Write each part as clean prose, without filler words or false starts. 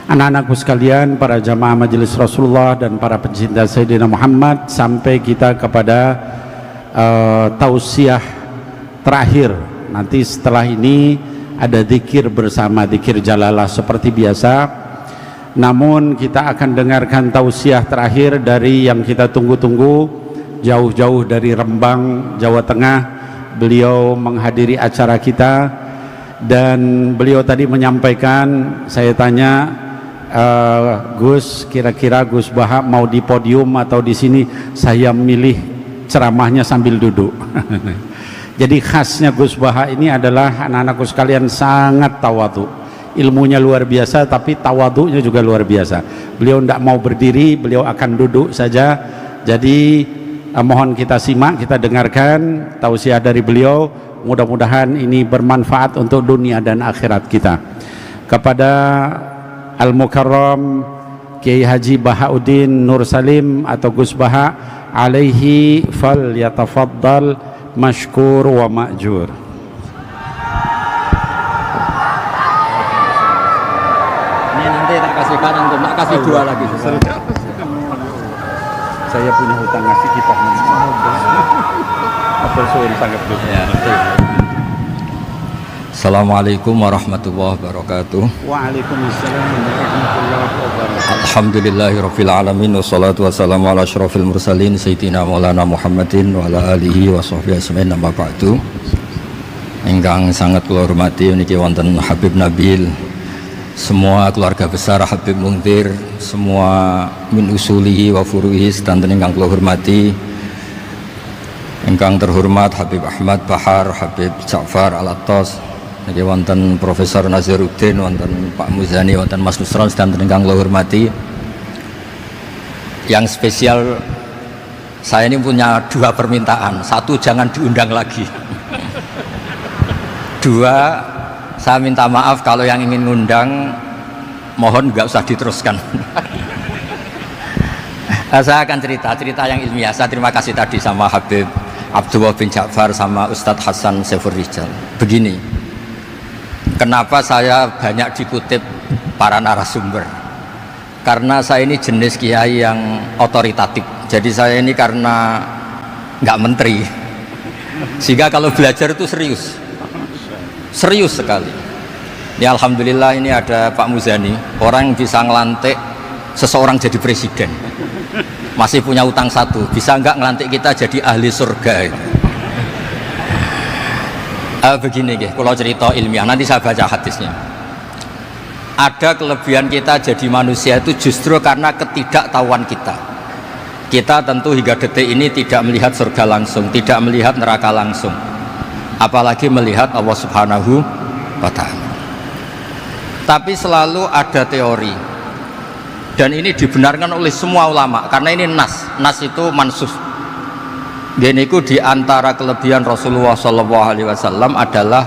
Anak-anakku sekalian, para jamaah majelis Rasulullah dan para pencinta Sayyidina Muhammad, sampai kita kepada tausiah terakhir. Nanti setelah ini ada zikir bersama, zikir jalalah seperti biasa. Namun kita akan dengarkan tausiah terakhir dari yang kita tunggu-tunggu, jauh-jauh dari Rembang, Jawa Tengah. Beliau menghadiri acara kita dan beliau tadi menyampaikan, saya tanya, Gus, kira-kira Gus Baha mau di podium atau di sini? Saya milih ceramahnya sambil duduk. Jadi khasnya Gus Baha ini adalah, anak-anakku sekalian, sangat tawadhu. Ilmunya luar biasa, tapi tawadhunya juga luar biasa. Beliau tidak mau berdiri, beliau akan duduk saja. Jadi mohon kita simak, kita dengarkan tausiah dari beliau. Mudah-mudahan ini bermanfaat untuk dunia dan akhirat kita. Kepada Al-Mukarram Kiai Haji Bahauddin Nur Salim atau Gus Baha, alaihi fal yatafaddal mashkur wa ma'jur. Ini nanti tak kasih kanan, tak kasih dua lagi. Saya punya hutang ngasih kita. Apa suun sangat besar. Assalamualaikum warahmatullahi wabarakatuh. Waalaikumsalam warahmatullahi wabarakatuh. Alhamdulillahirabbil alamin, wassalatu wassalamu ala asyrofil mursalin sayyidina maulana Muhammadin wa ala alihi wa sahbihi ajmain, amma ba'du. Ingkang sangat kula hormati niki wonten Habib Nabil, semua keluarga besar Habib Muntir, semua min usulihi wa furuhi sedanten ingkang kula hormati. Ingkang terhormat Habib Ahmad Bahar, Habib Ja'far Al-Attas, niki wonten Profesor Nazaruddin, wonten Pak Muzani, wonten Mas Nusron sedanten ingkang kula hormati. Yang spesial, saya ini punya dua permintaan. Satu, jangan diundang lagi. Dua, saya minta maaf kalau yang ingin ngundang, mohon nggak usah diteruskan. Saya akan cerita yang ilmiah. Saya terima kasih tadi sama Habib Abdullah bin Ja'far sama Ustadz Hasan Saifur Rijal. Begini, kenapa saya banyak dikutip para narasumber? Karena saya ini jenis kiai yang otoritatif. Jadi saya ini karena nggak menteri, sehingga kalau belajar itu serius sekali. Ya alhamdulillah ini ada Pak Muzani, orang yang bisa ngelantik seseorang jadi presiden. Masih punya utang satu, bisa nggak ngelantik kita jadi ahli surga? Begini kalau cerita ilmiah, nanti saya baca hadisnya. Ada kelebihan kita jadi manusia itu justru karena ketidaktahuan kita. Kita tentu hingga detik ini tidak melihat surga langsung, tidak melihat neraka langsung, apalagi melihat Allah Subhanahu wa Ta'ala. Tapi selalu ada teori, dan ini dibenarkan oleh semua ulama, karena ini nas itu mansus. Dan itu diantara kelebihan Rasulullah SAW adalah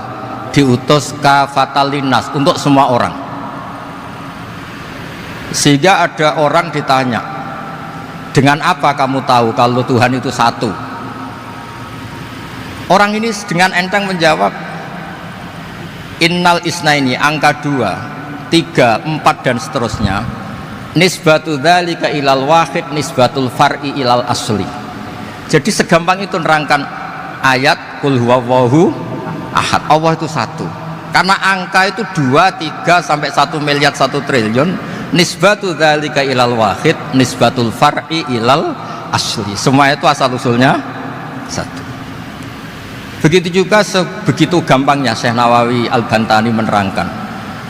diutus kafatan linnas, untuk semua orang. Sehingga ada orang ditanya, dengan apa kamu tahu kalau Tuhan itu satu? Orang ini dengan enteng menjawab, innal isnaini, angka 2, 3, 4 dan seterusnya, nisbatu dzalika ilal wahid nisbatul far'i ilal asli. Jadi segampang itu nerangkan ayat qul huwallahu ahad, Allah itu satu. Karena angka itu 2, 3 sampai 1 miliar 1 triliun, nisbatu dzalika ilal wahid nisbatul far'i ilal asli. Semua itu asal usulnya satu. Begitu juga begitu gampangnya Syekh Nawawi Al-Bantani menerangkan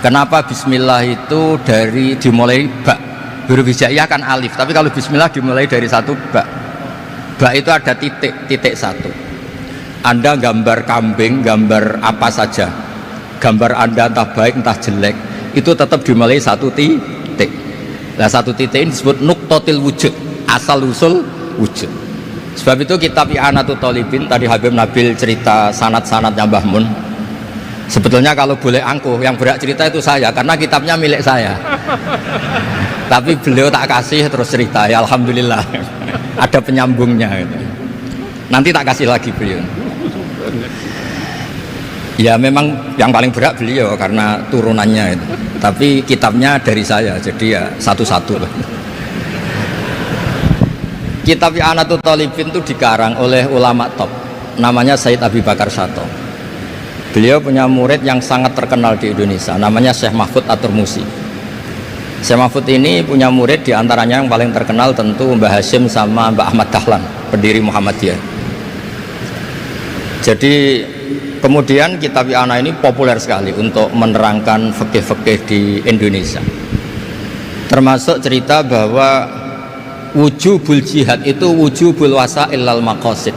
kenapa bismillah itu dimulai ba. Huruf hijaiyah kan alif, tapi kalau bismillah dimulai dari satu ba. Ba itu ada titik satu. Anda gambar kambing, gambar apa saja, gambar Anda entah baik entah jelek, itu tetap dimulai satu titik. Nah satu titik ini disebut nuqtatil wujud, asal usul wujud. Sebab itu kitab I'anatul Thalibin, tadi Habib Nabil cerita sanad-sanadnya Mbah Mun. Sebetulnya kalau boleh angkuh, yang berhak cerita itu saya, karena kitabnya milik saya. Tapi beliau tak kasih terus cerita, ya alhamdulillah. Ada penyambungnya gitu. Nanti tak kasih lagi beliau. Ya memang yang paling berat beliau karena turunannya itu. tapi kitabnya dari saya, jadi ya satu-satu. Kitab I'anatul Talibin itu dikarang oleh ulama top, namanya Said Abi Bakar Sato. Beliau punya murid yang sangat terkenal di Indonesia, namanya Syekh Mahfud At-Turmusi. Syekh Mahfud ini punya murid, diantaranya yang paling terkenal tentu Mbah Hashim sama Mbah Ahmad Dahlan, pendiri Muhammadiyah. Jadi kemudian kitab I'anah ini populer sekali untuk menerangkan fikih-fikih di Indonesia. Termasuk cerita bahwa wujubul jihad itu wujubul wasail lal maqasid.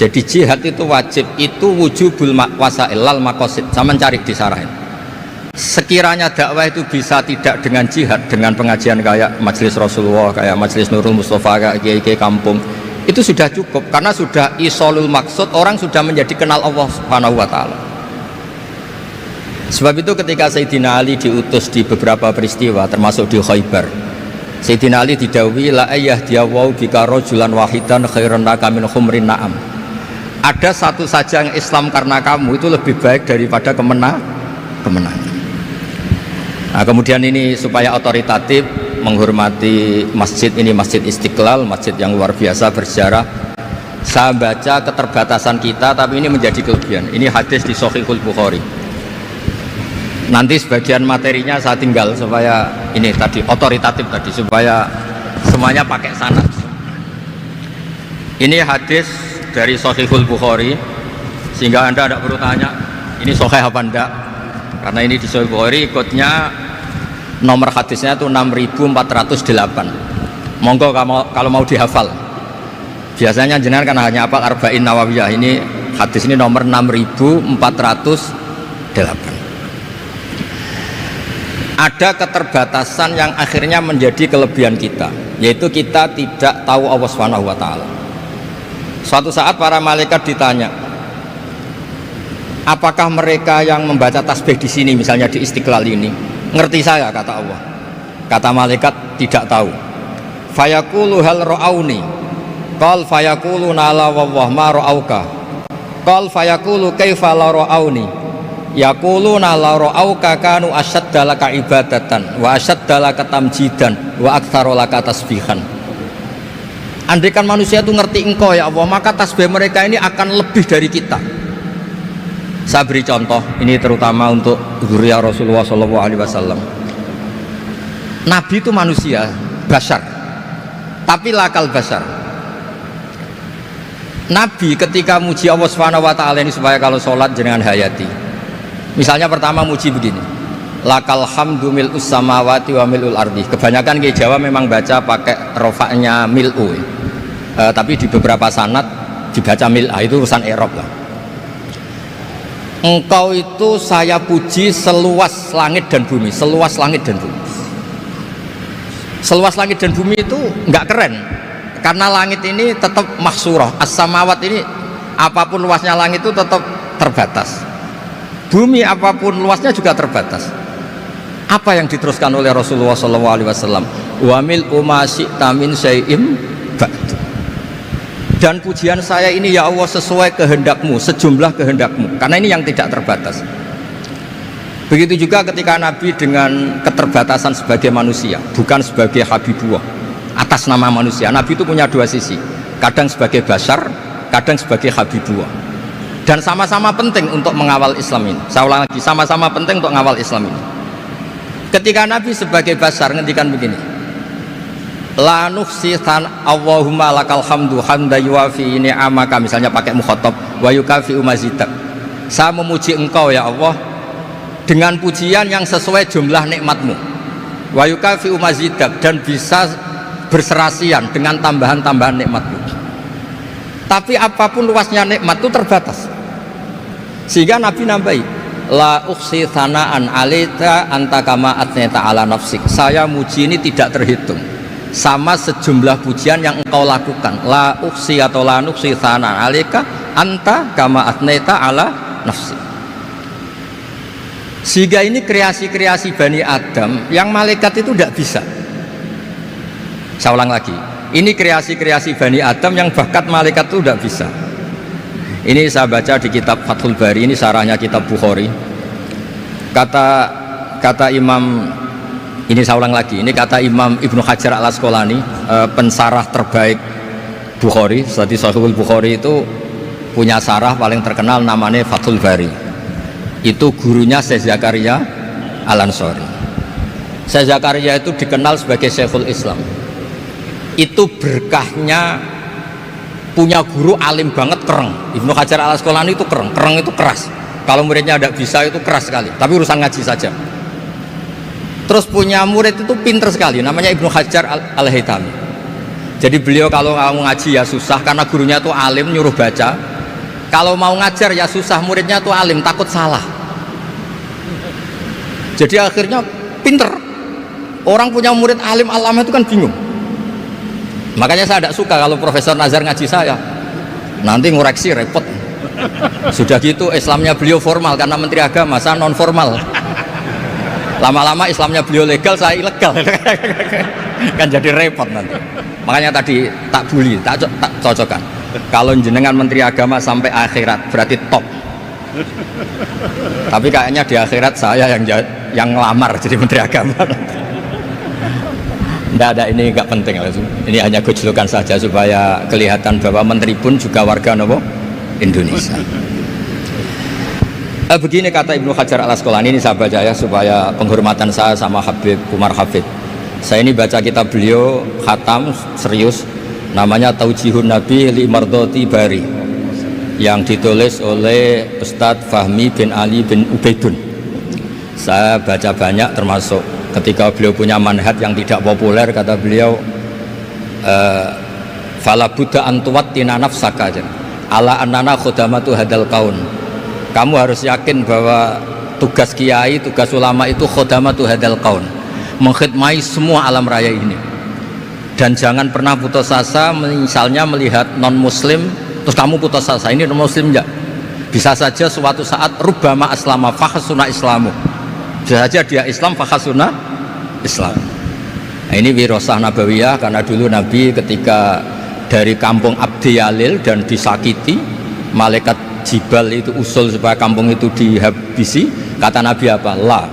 Jadi jihad itu wajib, itu wujubul wasail lal maqasid. Sama cari disarahin. Sekiranya dakwah itu bisa tidak dengan jihad, dengan pengajian kayak Majelis Rasulullah, kayak Majelis Nurul Mustafa, kayak kiai kampung, itu sudah cukup karena sudah isolul maksud, orang sudah menjadi kenal Allah Subhanahu wa taala. Sebab itu ketika Sayyidina Ali diutus di beberapa peristiwa termasuk di Khaybar, Sayyidina Ali didhawuhi la ayyahdiyawu bika rajulan wahidan khairan laka min khumrin na'am. Ada satu saja yang Islam karena kamu itu lebih baik daripada kemenangan. Nah, kemudian ini supaya otoritatif menghormati masjid ini, Masjid Istiqlal, masjid yang luar biasa bersejarah. Saya baca keterbatasan kita, tapi ini menjadi kelebihan. Ini hadis di Shahihul Bukhari. Nanti sebagian materinya saya tinggal supaya ini tadi otoritatif tadi, supaya semuanya pakai sanad. Ini hadis dari Shahihul Bukhari, sehingga Anda tidak perlu tanya ini sahih apa enggak, karena ini di Shahihul Bukhari, ikutnya nomor hadisnya itu 6408. Monggo kalau mau dihafal. Biasanya jenengan kan hanya hafal Arba'in Nawawiyah. Ini hadis ini nomor 6408. Ada keterbatasan yang akhirnya menjadi kelebihan kita, yaitu kita tidak tahu Allah Subhanahu wa taala. Suatu saat para malaikat ditanya, apakah mereka yang membaca tasbih di sini, misalnya di Istiqlal ini, ngerti saya? Kata Allah. Kata malaikat, tidak tahu. Fayaqulu hal ra'auni. Qal fayaqulu la wallah ma ra'auka. Qal fayaqulu kaifa la ra'auni. Yaquluna la ra'auka kanu asyadda laka ibadatan wa asyadda laka tamjidan wa aktsara laka tasbihan. Andaikan manusia itu ngerti engkau ya Allah, maka tasbih mereka ini akan lebih dari kita. Saya beri contoh, ini terutama untuk dzurriyyah Rasulullah SAW. Nabi itu manusia, bashar, tapi lakal bashar. Nabi ketika muji Allah Subhanahu wa taala ini supaya kalau sholat jangan hayati. Misalnya pertama muji begini, lakal hamdu mil'us samawati wa mil'ul ardi. Kebanyakan di Jawa memang baca pakai rofaknya mil'u, tapi di beberapa sanad dibaca mil'a, itu urusan i'rab lah. Engkau itu saya puji seluas langit dan bumi, seluas langit dan bumi. Seluas langit dan bumi itu nggak keren, karena langit ini tetap mahsurah, as-samawat ini apapun luasnya langit itu tetap terbatas. Bumi apapun luasnya juga terbatas. Apa yang diteruskan oleh Rasulullah SAW? Wa mil'u ma syi'ta min syai'im ba'du. Dan pujian saya ini ya Allah sesuai kehendakmu, sejumlah kehendakmu, karena ini yang tidak terbatas. Begitu juga ketika Nabi dengan keterbatasan sebagai manusia, bukan sebagai Habibullah atas nama manusia. Nabi itu punya dua sisi, kadang sebagai bashar, kadang sebagai Habibullah. Dan sama-sama penting untuk mengawal Islam ini. Saya ulang lagi, sama-sama penting untuk mengawal Islam ini. Ketika Nabi sebagai bashar ngendikan begini, la nuhsi Allahumma lakal hamdu hamda yuwafi ni'amaka, misalnya pakai mukhatab, wa yukafi umazidak. Saya memuji engkau ya Allah dengan pujian yang sesuai jumlah nikmatmu, wa yukafi umazidak, dan bisa berserasian dengan tambahan-tambahan nikmatmu. Tapi apapun luasnya nikmat itu terbatas, sehingga Nabi nambahi, la ukhsi thana'an alita anta kama atneta ala nafsik. Saya muji ini tidak terhitung, sama sejumlah pujian yang engkau lakukan. La ukhsi atau la nukhsi thana'an alika anta kama atneta ala nafsik. Sehingga ini kreasi-kreasi Bani Adam yang malaikat itu tidak bisa. Saya ulang lagi, ini kreasi-kreasi Bani Adam yang bakat malaikat itu tidak bisa. Ini saya baca di kitab Fathul Bari, ini sarahnya kitab Bukhari. Kata kata Imam, ini saya ulang lagi, ini kata Imam Ibnu Hajar al-Asqalani, pensarah terbaik Bukhari. Jadi Sahihul Bukhari itu punya sarah paling terkenal namanya Fathul Bari. Itu gurunya Syekh Zakaria Al-Ansari. Syekh Zakaria itu dikenal sebagai Syekhul Islam. Itu berkahnya punya guru alim banget, kereng. Ibnu Hajar al-Asqalani itu kereng itu keras. Kalau muridnya tidak bisa itu keras sekali, tapi urusan ngaji saja. Terus punya murid itu pinter sekali, namanya Ibnu Hajar al-Haytami. Jadi beliau kalau mau ngaji ya susah, karena gurunya itu alim, nyuruh baca. Kalau mau ngajar ya susah, muridnya itu alim, takut salah. Jadi akhirnya pinter. Orang punya murid alim alama itu kan bingung. Makanya saya tidak suka kalau Profesor Nazar ngaji saya, nanti ngoreksi repot. Sudah gitu Islamnya beliau formal karena Menteri Agama, saya non formal. Lama-lama Islamnya beliau legal, saya ilegal. Kan jadi repot nanti. Makanya tadi tak bully, tak cocokkan. Kalau jenengan Menteri Agama sampai akhirat berarti top. Tapi kayaknya di akhirat saya yang ngelamar jadi Menteri Agama. Tidak ada, ini nggak penting. Ini hanya gojlokan saja supaya kelihatan bahwa menteri pun juga warga Indonesia. Begini kata Ibnu Hajar al-Asqalani, ini saya baca ya supaya penghormatan saya sama Habib Umar Hafid. Saya ini baca kitab beliau khatam serius, namanya Taujihun Nabi li Mardoti Bari, yang ditulis oleh Ustadz Fahmi bin Ali bin Ubaidun. Saya baca banyak, termasuk ketika beliau punya manhaj yang tidak populer, kata beliau fala buddha antuwattina nafsaka ala annana khudamatu hadal kaun. Kamu harus yakin bahwa tugas kiai, tugas ulama itu khudamatu hadal kaun, mengkhidmati semua alam raya ini. Dan jangan pernah putus asa, misalnya melihat non muslim terus kamu putus asa, ini non muslim enggak, bisa saja suatu saat rubbama aslama fakhasuna islamu, bisa saja dia Islam fakhasuna Islam. Nah, ini wirasah nabawiyah, karena dulu Nabi ketika dari kampung Abdi Yalil dan disakiti, malaikat Jibal itu usul supaya kampung itu dihabisi, kata Nabi apa? La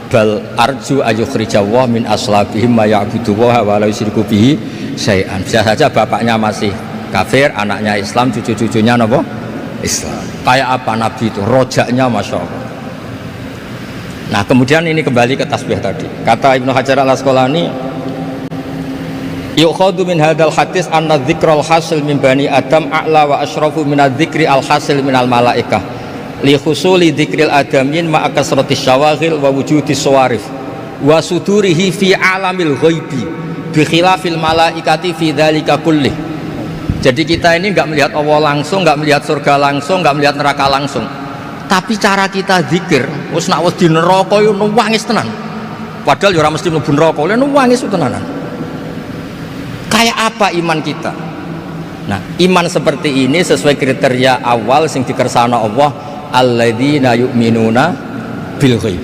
bal arju ayukhrijawah min aslabihim ma ya'buduwaha wa la yusyriku bihi syai'an. Bisa saja bapaknya masih kafir, anaknya Islam, cucu-cucunya apa? Islam. Kayak apa Nabi itu? Rojaknya Masya Allah. Nah kemudian ini kembali ke tasbih tadi. Kata Ibnu Hajar al-Asqalani, yukhadu min hadal hadis anna dzikral hasil min bani adam a'la wa asyrafu min adzikri al hasil min al malaikah li khusuli dzikril adamin ma akasrati syawaghil wa wujudi sawarif wa sudurihi fi alamil ghaibi bi khilafil malaikati fi dzalika kullih. Jadi kita ini enggak melihat Allah langsung, enggak melihat surga langsung, enggak melihat neraka langsung, tapi cara kita zikir wis nak wis di neraka yo nuwangis tenan, padahal yo ora mesti mlebu neraka, lha nuwangis tenanan. Kayak apa iman kita? Nah, iman seperti ini sesuai kriteria awal sing dikersana Allah, alladzina yu'minuna bil ghaib.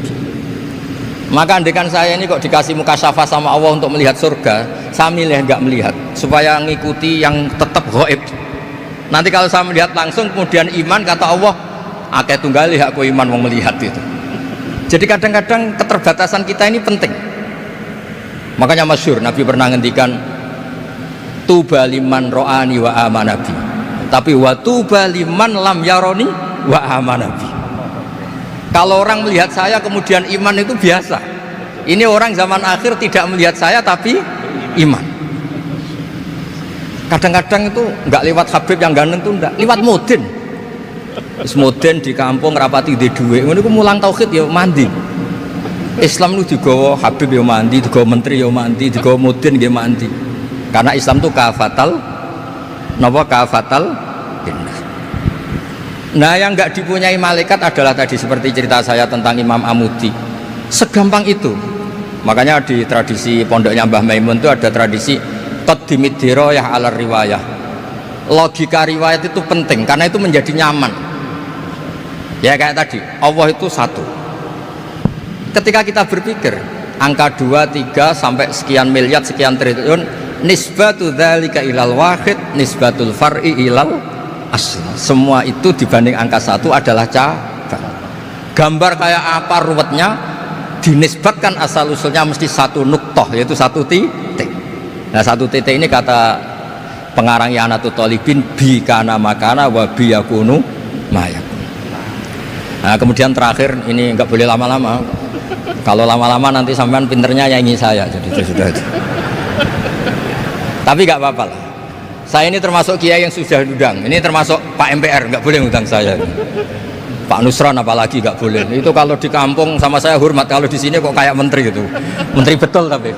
Maka andekan saya ini kok dikasih mukasyafah sama Allah untuk melihat surga, saya milih enggak melihat supaya ngikuti yang tetap ghaib. Nanti kalau saya melihat langsung kemudian iman, kata Allah, akeh tunggali aku iman mau melihat itu. Jadi kadang-kadang keterbatasan kita ini penting. Makanya masyhur Nabi pernah ngendikan, tuba liman ro'ani wa amanabi, tapi wa tuba liman lam yaroni wa amanabi. Kalau orang melihat saya kemudian iman itu biasa. Ini orang zaman akhir tidak melihat saya tapi iman. Kadang-kadang itu nggak lewat Habib yang ganteng itu, enggak lewat Mudin. Mudin di kampung rapati di duwe, ini aku mulang tauhid ya mandi. Islam itu digawa Habib ya mandi, digawa menteri ya mandi, digawa Mudin ya mandi. Karena Islam itu kafatal, napa kafatal. Nah yang nggak dipunyai malaikat adalah tadi seperti cerita saya tentang Imam Amudi. Segampang itu. Makanya di tradisi pondoknya Mbah Maimun itu ada tradisi qaddimid dirayah ala riwayah. Logika riwayat itu penting karena itu menjadi nyaman. Ya kayak tadi, Allah itu satu. Ketika kita berpikir angka 2, 3 sampai sekian miliar, sekian triliun, nisbatu dzalika ilal wahid, nisbatul far'i ilal asli. Semua itu dibanding angka 1 adalah cabang. Gambar kayak apa ruwetnya dinisbatkan asal usulnya mesti satu nuktoh, yaitu satu titik. Nah satu titik ini kata pengarang I'anatul Talibin, bi kana makana wa bi yakunu mayakun. Nah kemudian terakhir, ini nggak boleh lama-lama, kalau lama-lama nanti sampean pinternya nyanyi saya, jadi itu sudah itu. Tapi nggak apa-apa lah, saya ini termasuk kiai yang sudah diundang, ini termasuk Pak MPR, nggak boleh ngundang saya. Pak Nusron apalagi nggak boleh. Itu kalau di kampung sama saya hormat, kalau di sini kok kayak menteri gitu. Menteri betul tapi.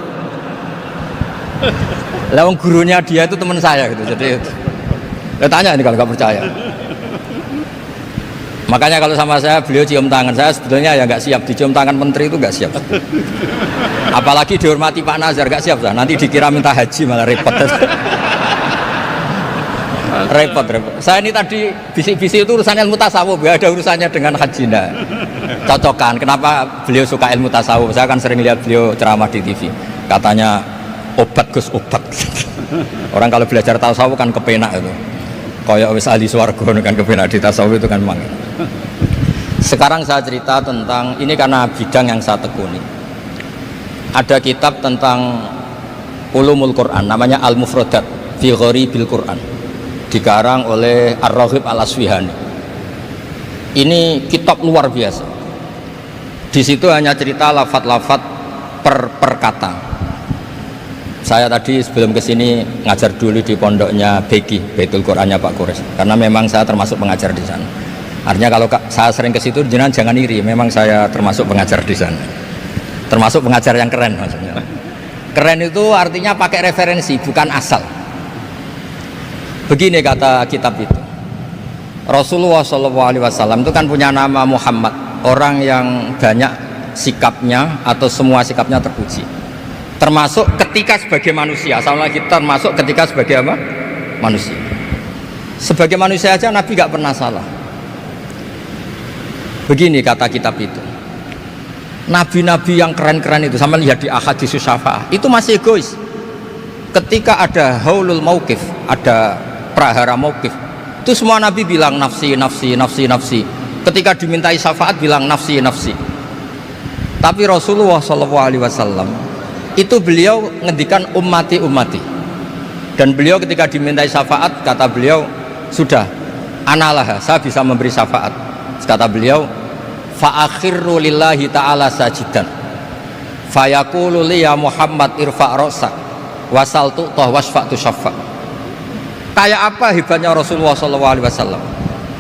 Lah gurunya dia itu teman saya gitu. Jadi tanya ini kalau nggak percaya. Makanya kalau sama saya beliau cium tangan, saya sebetulnya ya nggak siap dicium tangan menteri, itu nggak siap. Apalagi dihormati Pak Nazar, nggak siap. Nanti dikira minta haji malah repot. repot. Saya ini tadi bisik-bisik itu urusan ilmu tasawuf, gak ada urusannya dengan haji. Nah, cocokan. Kenapa beliau suka ilmu tasawuf? Saya kan sering lihat beliau ceramah di TV. Katanya obat Gus, obat. Orang kalau belajar tasawuf kan kepenak itu. Kayak wis ahli swarga kan kepenak di tasawuf itu kan memang. Sekarang saya cerita tentang ini karena bidang yang saya tekuni. Ada kitab tentang ulumul Quran namanya Al-Mufradat fi Gharibil Quran, dikarang oleh Ar-Raghib Al-Aswihani. Ini kitab luar biasa. Di situ hanya cerita lafat-lafat per kata. Saya tadi sebelum kesini ngajar dulu di pondoknya Beki, Baitul Qurannya Pak Kures, karena memang saya termasuk pengajar di sana. Artinya kalau saya sering ke situ, jangan iri, memang saya termasuk pengajar di sana. Termasuk pengajar yang keren maksudnya. Keren itu artinya pakai referensi, bukan asal. Begini kata kitab itu, Rasulullah SAW itu kan punya nama Muhammad, orang yang banyak sikapnya atau semua sikapnya terpuji, termasuk ketika sebagai manusia. Sama kita termasuk ketika sebagai apa? Manusia. Sebagai manusia aja Nabi gak pernah salah. Begini kata kitab itu, nabi-nabi yang keren-keren itu, sama lihat di Ahaditsus Syafa'ah, itu masih egois. Ketika ada haulul mauqif, ada prahara mauqif, itu semua nabi bilang nafsi, nafsi, nafsi, nafsi. Ketika dimintai syafaat bilang nafsi, nafsi. Tapi Rasulullah SAW itu beliau ngendikan ummati, ummati. Dan beliau ketika dimintai syafaat kata beliau, sudah analah, saya bisa memberi syafaat. Kata beliau, fa akhirru lillahi ta'ala sajidan fa yaqulu li ya Muhammad irfa' ra'sak wasal tu'tah wasfa'tu syaffa'. Kayak apa hebatnya Rasulullah SAW?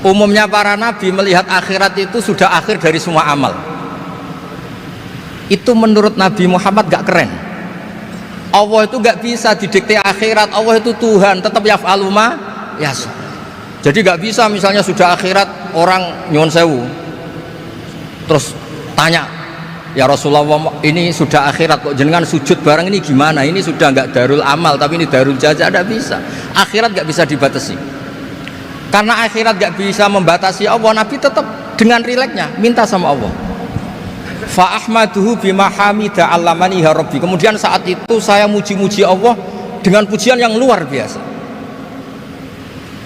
Umumnya para nabi melihat akhirat itu sudah akhir dari semua amal. Itu menurut Nabi Muhammad gak keren. Allah itu gak bisa didikte akhirat. Allah itu Tuhan, tetap yaf'alu ma yasha. Jadi gak bisa misalnya sudah akhirat orang nyuwun sewu terus tanya, ya Rasulullah ini sudah akhirat kok jenengan sujud bareng ini gimana? Ini sudah nggak darul amal tapi ini darul jaza. Tidak bisa. Akhirat nggak bisa dibatasi. Karena akhirat nggak bisa membatasi Allah, Nabi tetap dengan rileksnya minta sama Allah. Fa ahmaduhu bima hamida 'allamani ya rabbi. Kemudian saat itu saya muji-muji Allah dengan pujian yang luar biasa.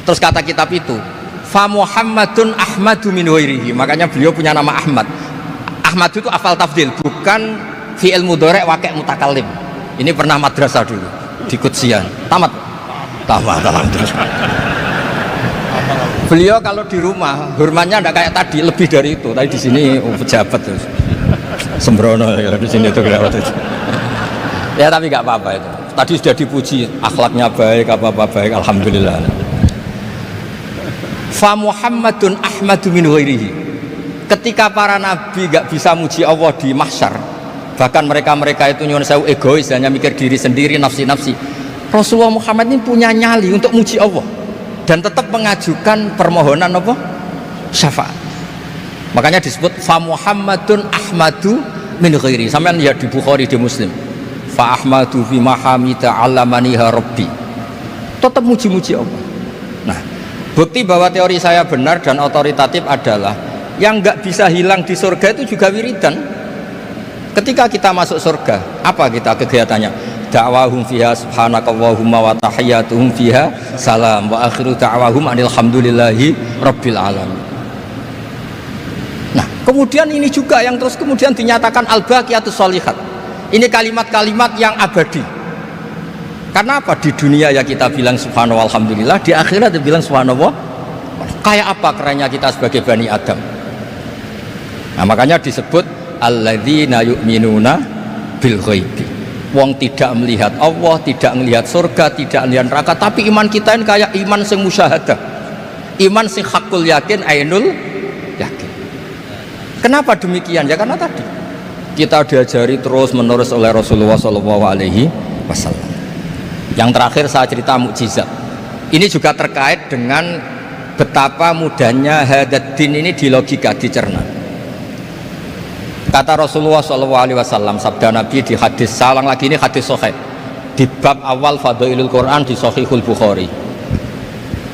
Terus kata kitab itu, fa Muhammadun Ahmadu min ghairihi. Makanya beliau punya nama Ahmad. Ahmad itu afal tafdil, bukan fi'il mudhari' waqi' mutakallim. Ini pernah madrasah dulu di Kutsian. Tamat alhamdulillah. Beliau kalau di rumah hormatnya enggak kayak tadi, lebih dari itu. Tadi di sini pejabat terus sembrono ya, di sini itu kelewat itu. Ya tapi enggak apa-apa itu. Tadi sudah dipuji, akhlaknya baik, apa-apa baik, alhamdulillah. Fa Muhammadun Ahmadu min ghairihi. Ketika para nabi gak bisa muji Allah di mahsyar, bahkan mereka itu nyuwun sewu egois, hanya mikir diri sendiri, nafsi-nafsi. Rasulullah Muhammad ini punya nyali untuk muji Allah dan tetap mengajukan permohonan apa? Syafaat. Makanya disebut fa Muhammadun Ahmadu min ghairihi. Sampeyan lihat di Bukhari, di Muslim. Fa Ahmadu fi mahamida 'allamaniha rabbi. Tetap muji-muji Allah. Nah, bukti bahwa teori saya benar dan otoritatif adalah yang nggak bisa hilang di surga itu juga wiridan. Ketika kita masuk surga, apa kita kegiatannya? Da'wahum fiha subhanakallahumma wa tahiyyatuhum fiha salam wa akhiru da'wahum alhamdulillahi rabbil alamin. Nah, Kemudian ini juga yang terus kemudian dinyatakan al-baqiyatus sholihat. Ini kalimat-kalimat yang abadi. Karena apa? Di dunia ya kita bilang subhanallah alhamdulillah, di akhirat dia bilang subhanallah. Kayak apa kerennya kita sebagai Bani Adam. Nah makanya disebut alladzina yu'minuna bil ghaibi. Wong tidak melihat Allah, tidak melihat surga, tidak melihat neraka, tapi iman kita ini kayak iman sing musyahadah. Iman sing hakul yakin, ainul yakin. Kenapa demikian? Ya karena tadi kita diajari terus menerus oleh Rasulullah SAW. Yang terakhir saya cerita mukjizat. Ini juga terkait dengan betapa mudahnya hadad din ini di logika, dicerna. Kata Rasulullah SAW, sabda Nabi di hadis, saya ulang lagi ini hadis sahih di bab awal Fadailul Quran di Sahihul Bukhari.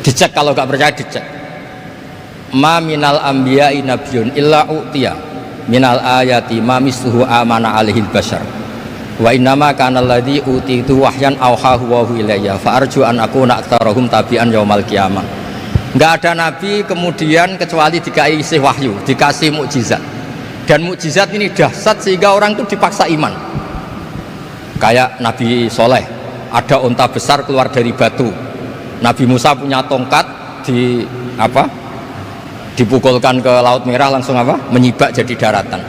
Dicek kalau nggak percaya dicek. Ma minal anbiya'i nabiyyun illa u'tiya minal ayati ma misluhu amana alaihil bashar wa innama kana alladhi utitu wahyan awhahu wa ilayya fa arju an akuna aktsarahum tabi'an yaumal qiyamah. Nggak ada nabi kemudian kecuali dikasih wahyu, dikasih mukjizat, dan mukjizat ini dahsyat sehingga orang itu dipaksa iman. Kayak Nabi Soleh, ada unta besar keluar dari batu, Nabi Musa punya tongkat dipukulkan ke Laut Merah langsung menyibak jadi daratan.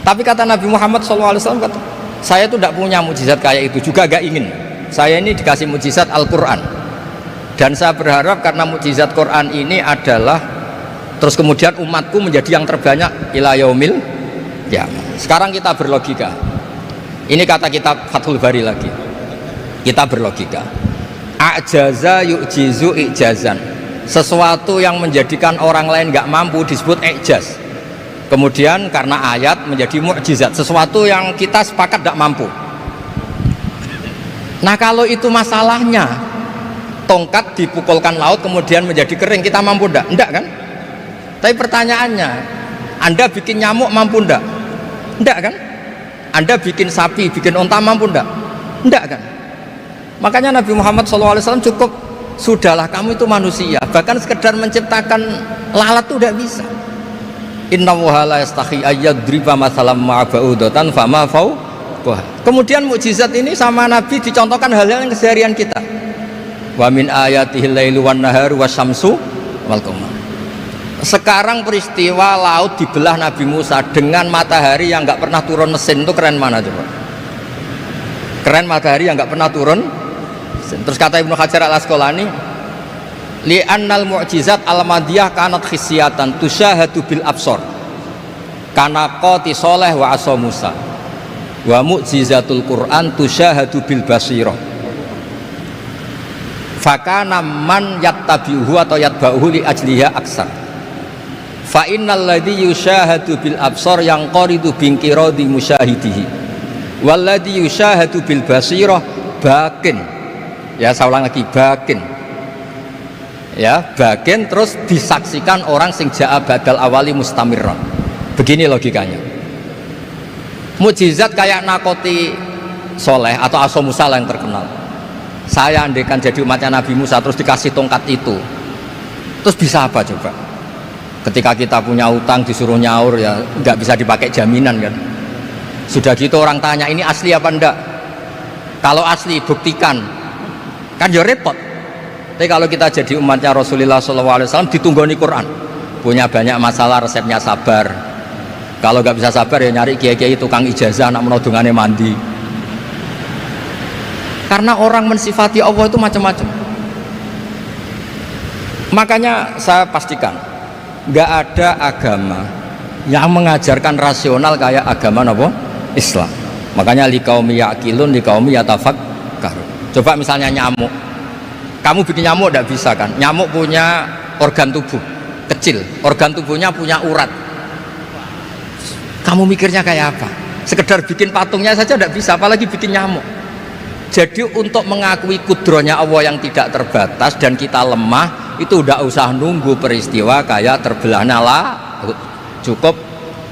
Tapi kata Nabi Muhammad SAW, kata, saya itu tidak punya mukjizat kayak itu, juga gak ingin. Saya ini dikasih mukjizat Al-Quran, dan saya berharap karena mukjizat Quran ini adalah terus kemudian umatku menjadi yang terbanyak ila yaumil qiyamah. Sekarang kita berlogika, ini kata kitab Fathul Bari lagi, kita berlogika, a'jaza yu'jizu i'jazan, sesuatu yang menjadikan orang lain nggak mampu disebut i'jaz. Kemudian karena ayat menjadi mukjizat, sesuatu yang kita sepakat tidak mampu. Nah kalau itu masalahnya, tongkat dipukulkan laut kemudian menjadi kering, kita mampu enggak? Enggak kan? Tapi pertanyaannya, Anda bikin nyamuk mampu enggak? Enggak kan? Anda bikin sapi, bikin unta mampu enggak? Enggak kan? Makanya Nabi Muhammad SAW cukup, sudahlah kamu itu manusia, bahkan sekedar menciptakan lalat itu tidak bisa. Innallaha la yastahi ayyadriba mathalam ma'ba'udatan fama fawqaha. Kemudian mukjizat ini sama Nabi dicontohkan hal-hal yang keseharian kita. Wa min ayatihil lailu wan naharu wasyamsu wal qamar. Sekarang peristiwa laut dibelah Nabi Musa dengan matahari yang nggak pernah turun mesin, itu keren mana coba? Keren matahari yang nggak pernah turun. Terus kata Ibnu Hajar al-Asqalani, li'annal mu'jizat al-madiyah kanat khisyatan tusyahadu bil absor kana qati soleh wa asa Musa wa mu'jizatul Quran tusyahadu bil basirah fakana man yattabi'uhu atau yatba'uhu li ajliha aksar fa innal ladhi yusyahadu bil absor yang qaridu bingkiradi musyahidihi wal ladhi yusyahadu bil basirah bakin. Ya saya ulang lagi, bakin. Ya, bakin terus disaksikan orang sing ja'a badal awali mustamirran. Begini logikanya. Mukjizat kayak nakoti Soleh atau Asa Musa yang terkenal. Saya andaikan jadi umatnya Nabi Musa terus dikasih tongkat itu, terus bisa apa coba? Ketika kita punya utang disuruh nyaur, ya nggak bisa dipakai jaminan kan. Sudah gitu orang tanya, ini asli apa enggak? Kalau asli buktikan, kan ya repot. Tapi kalau kita jadi umatnya Rasulullah SAW ditunggoni Quran, punya banyak masalah resepnya sabar. Kalau nggak bisa sabar ya nyari kiai-kiai tukang ijazah anak menodongannya mandi. Karena orang mensifati Allah itu macam-macam. Makanya saya pastikan nggak ada agama yang mengajarkan rasional kayak agama apa? Islam. Makanya liqaumi yaqilun liqaumi yatafakkarun. Coba misalnya nyamuk, kamu bikin nyamuk tidak bisa kan? Nyamuk punya organ tubuh kecil, organ tubuhnya punya urat. Kamu mikirnya kayak apa? Sekedar bikin patungnya saja tidak bisa, apalagi bikin nyamuk. Jadi untuk mengakui kudrohnya Allah yang tidak terbatas dan kita lemah, itu tidak usah nunggu peristiwa kayak terbelahnya laut. Cukup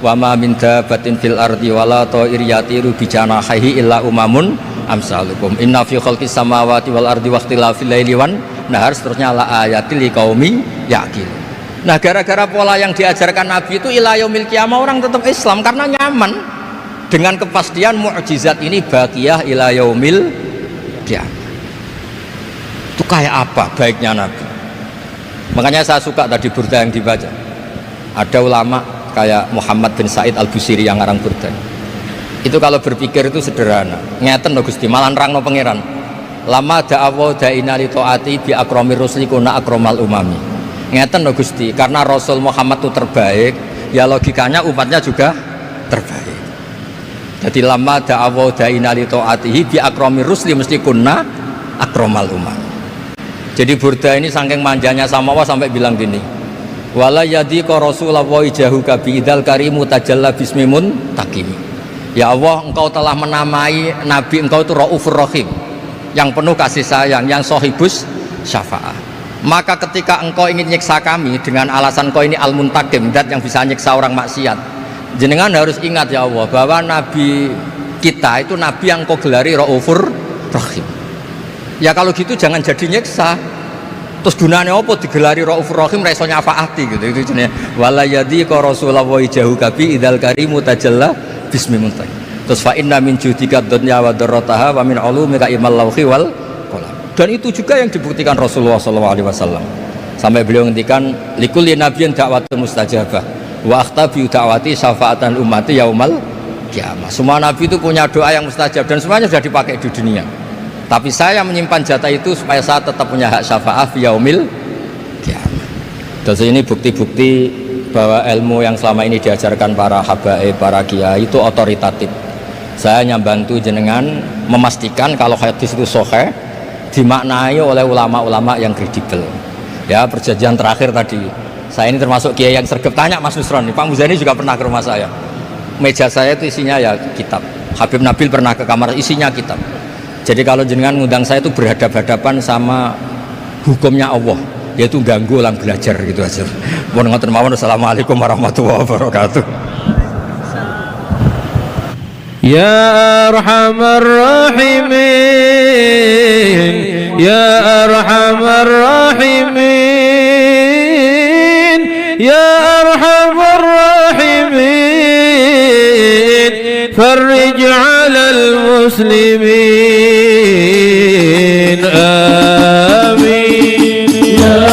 wa ma min dabatin fil ardi wala ta'ir yatiru bi janahihi illa umamun amsalukum inna fi khalqis samawati wal ardi wa ikhtilafil laili wan nahar, seterusnya la ayatil liqaumi yaqilun. Nah gara-gara pola yang diajarkan Nabi itu ila yaumil qiyamah orang tetap Islam karena nyaman dengan kepastian mukjizat ini baqiyah ila yaumil qiyamah. Itu kayak apa baiknya Nabi? Makanya saya suka tadi burda yang dibaca. Ada ulama kayak Muhammad bin Said Al-Busiri yang ngarang burda. Itu kalau berpikir itu sederhana. Ngeten lho Gusti, malah nerangno pangeran. Lama da'awa da'ina li ta'ati bi akramir rusli kuna akramal umami. Ngeten lho Gusti, karena Rasul Muhammad itu terbaik, ya logikanya umatnya juga terbaik. Jadi lama da'awa da'ina li ta'atihi bi akramir rusli mesti kuna akramal umami. Jadi burda ini saking manjanya sama Allah sampai bilang gini, wala yadhiqa rasulullah jahuka bi idzal karimu tajalla bismimun takimi. Ya Allah, engkau telah menamai Nabi engkau itu Raufur Rahim, yang penuh kasih sayang, yang sohibus syafa'ah. Maka ketika engkau ingin nyiksa kami dengan alasan engkau ini al-muntakim, dat yang bisa nyiksa orang maksiat, jenengan harus ingat ya Allah bahwa Nabi kita itu Nabi yang engkau gelari Raufur Rahim. Ya kalau gitu jangan jadi nyiksa. Terus gunanya apa digelari Raufur Rahim reso nyafaati gitu. Itu jenenge wala yadhiqa rasulullah jahuka bi idzal karimu tajalla bismimuntai. Terus fa inna min judika dunya wa darrataha wa min ulumika ilmal lawhi wal qalam. Dan itu juga yang dibuktikan Rasulullah SAW sampai beliau ngendikan likulli nabiyyin da'watun mustajabah wa akhtabi da'wati syafaatan ummati yaumal qiyamah. Semua nabi itu punya doa yang mustajab dan semuanya sudah dipakai di dunia. Tapi saya menyimpan jatah itu supaya saya tetap punya hak syafaat fi yaumil qiyamah. Terus ini bukti-bukti bahwa ilmu yang selama ini diajarkan para habaib, para kiai itu otoritatif. Saya hanya bantu jenengan memastikan kalau hadis itu sahih dimaknai oleh ulama-ulama yang kredibel. Ya perjanjian terakhir tadi, saya ini termasuk kiai yang sergap. Tanya Mas Nusron, Pak Muzani juga pernah ke rumah saya. Meja saya itu isinya ya kitab. Habib Nabil pernah ke kamar, isinya kitab. Jadi kalau jenengan ngundang saya itu berhadapan-hadapan sama hukumnya Allah, yaitu ganggu orang belajar gitu aja. Mohon ngoten mawon. Assalamualaikum warahmatullahi wabarakatuh. Ya Arhamar Rahimin, Ya Arhamar Rahimin, Ya Arhamar Rahimin, farij 'alal muslimin, amin. Ya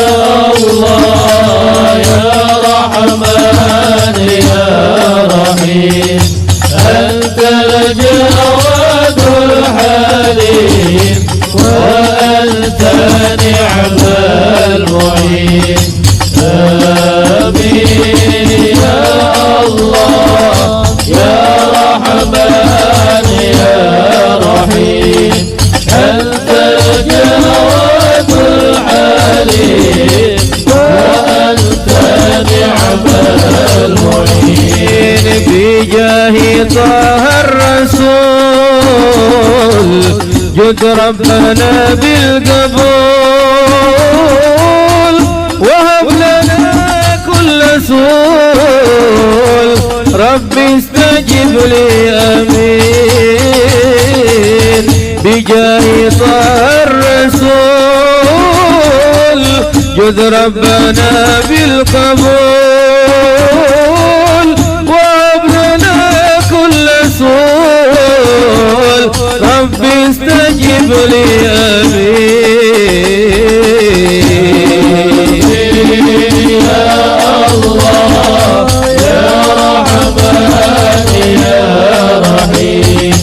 Allah, Ya Rahman, Ya Rahim, Antal Jawadul Halim, wa anta ni'mal mu'in, amin. Ya Allah, Ya Rahman, Ya Rahim, Antal Jawadul Halim, wa anta ni'mal mu'in. Bijahi Tahar Rasul, jud Rabbana bil qabul, wahab lana kulla sul, Rabbi istajib li, amin. Bijahi Tahar Rasul, jud Rabbana bil qabul, wahab lana kulla sul, Rabbi istajib li, amin. Ya Allah, Ya Rahman, Ya Rahim,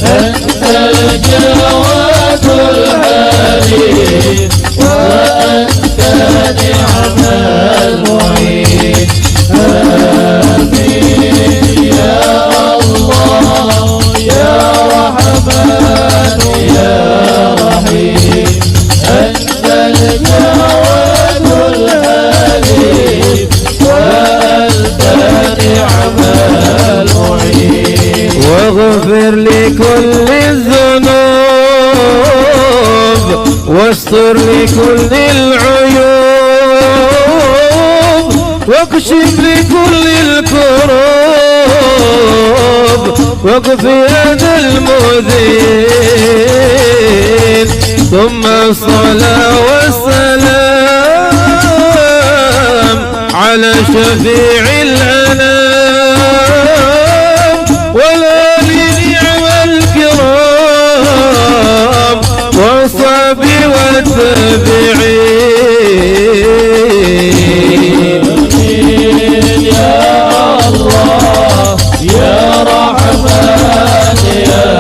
Antal Jawadul Halim, wa anta ni'mal mu'in, amin. Ya Allah, Ya Rahman, Ya Rahim, Antal Jawadul Halim, wa anta ni'mal mu'in. Waghfir li kulli dhunub, wastur li kulli al-uyub, wakshif li kulli al-kurub, wakfi hadha al-mudhin. Thumma as-salah was-salam شفيع الأنام والآل نعم الكرام والصحب والتابعين. يا الله يا رحمن يا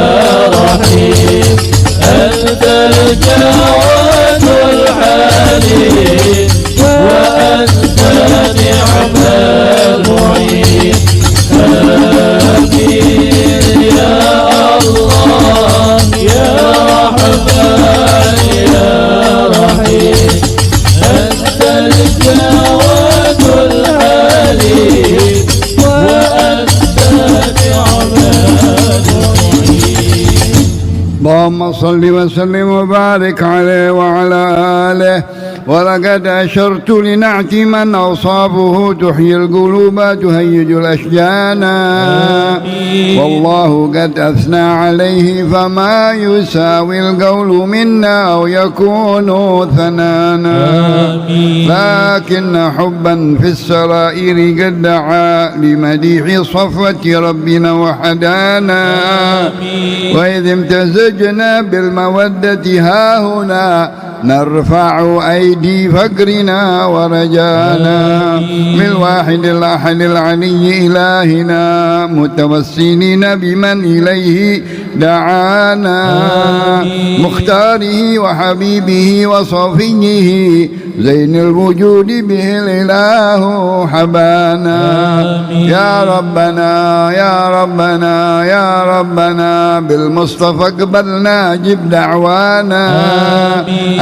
رحيم أنت الجواد الحليم وأنت نعم المعين. آمين يا الله يا رحمن يا رحيم أنت الجواد الحليم وأنت نعم المعين. اللهم صل وسلم وبارك عليه وعلى آله. ولقد أشرت لنعت من أصابه تحيي القلوب تهيج الأشجان والله قد أثنى عليه فما يساوي القول منا أو يكون ثنانا لكن حبا في السرائر قد دعا لمديح صفوة ربنا وحدانا وإذ امتزجنا بالمودة هاهنا نرفع أيدي فقرنا ورجانا بالواحد الأحد العلي إلهنا متوسلين بمن إليه دعانا مختاره وحبيبه وصفيه زين الوجود به الإله حبانا يا ربنا يا ربنا يا ربنا بالمصطفى اقبلنا جب دعوانا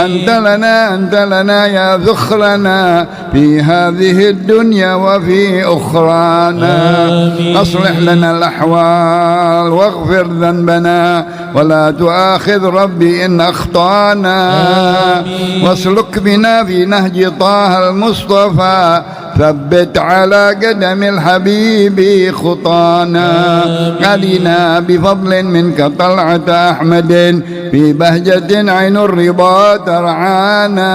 أنت لنا يا ذخرنا في هذه الدنيا وفي أخرانا أصلح لنا الأحوال واغفر ذنبنا ولا تؤاخذ ربي إن أخطأنا واسلك بنا في نهج طه المصطفى ثبت على قدم الحبيب خطانا علينا بفضل منك طلعة أحمد في بهجة عين الرضا ترعانا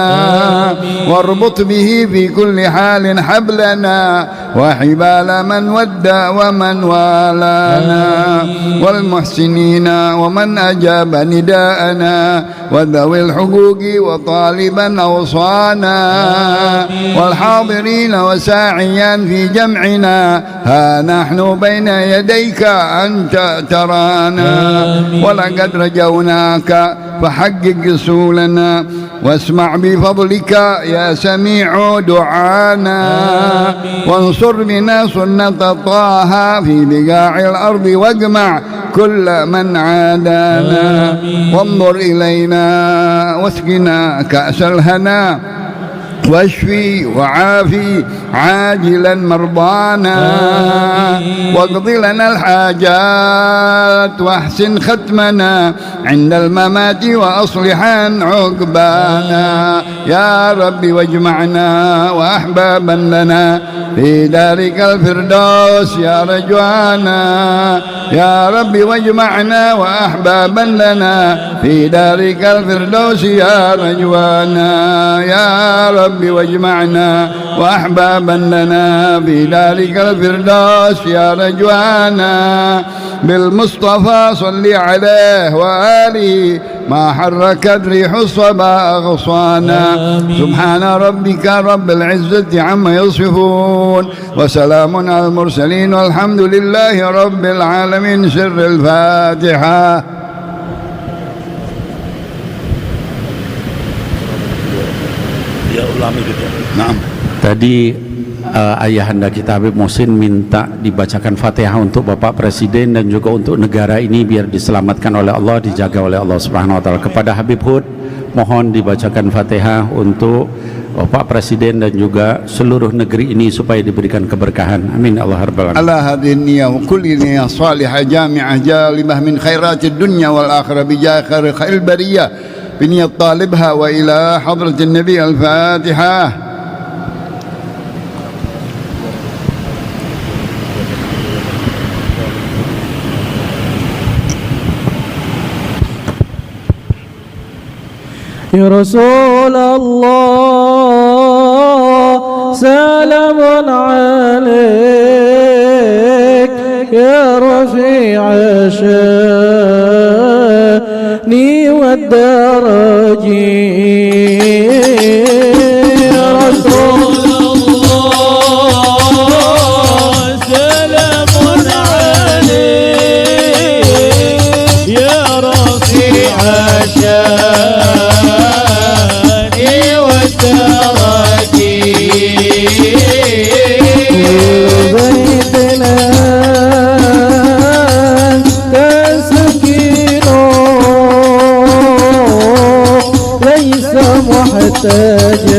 واربط به في كل حال حبلنا وحبال من ودى ومن والانا والمحسنين ومن أجاب نداءنا وذوي الحقوق وطالبا أوصانا والحاضرين وساعيا في جمعنا ها نحن بين يديك أنت ترانا ولقد رجوناك فحقق رسولنا واسمع بفضلك يا سميع دعانا وانصر بنا سنة طه في بقاع الأرض واجمع كل من عادانا وانظر إلينا واسقنا كأس الهنا واشفي وعافي عاجلا مرضانا واقض لنا الحاجات واحسن ختمنا عند الممات واصلحا عقبانا يا رب واجمعنا واحبابا لنا في دارك الفردوس يا رجوانا يا رب واجمعنا واحبابا لنا في دارك الفردوس يا رجوانا يا رب واجمعنا واحبابا لنا في دارك الفردوس يا رجوانا بالمصطفى صل عليه وآله ما حركت ريح الصبا أغصانا سبحان ربك رب العزة عما يصفون وسلام على المرسلين والحمد لله رب العالمين. سر الفاتحة. Nah, tadi ayahanda kita Habib Muhsin minta dibacakan Fatihah untuk Bapak Presiden dan juga untuk negara ini biar diselamatkan oleh Allah, dijaga oleh Allah Subhanahu wa taala. Kepada Habib Hud mohon dibacakan Fatihah untuk Bapak Presiden dan juga seluruh negeri ini supaya diberikan keberkahan. Amin Allah rabbal alamin. Ala hadhihi niyyah wa kulli niyyah salihah jami'ah jalibah min khairatid dunya wal akhirah bi jahi khairil bariyah بنية طالبها وإلى حضرة النبي الفاتحة. يا رسول الله سلام عليك يا رفيع الشان والدرج يا رسول الله سلام عليك يا رفيع الشان والدرج بيتنا كسكينه ليس محتاج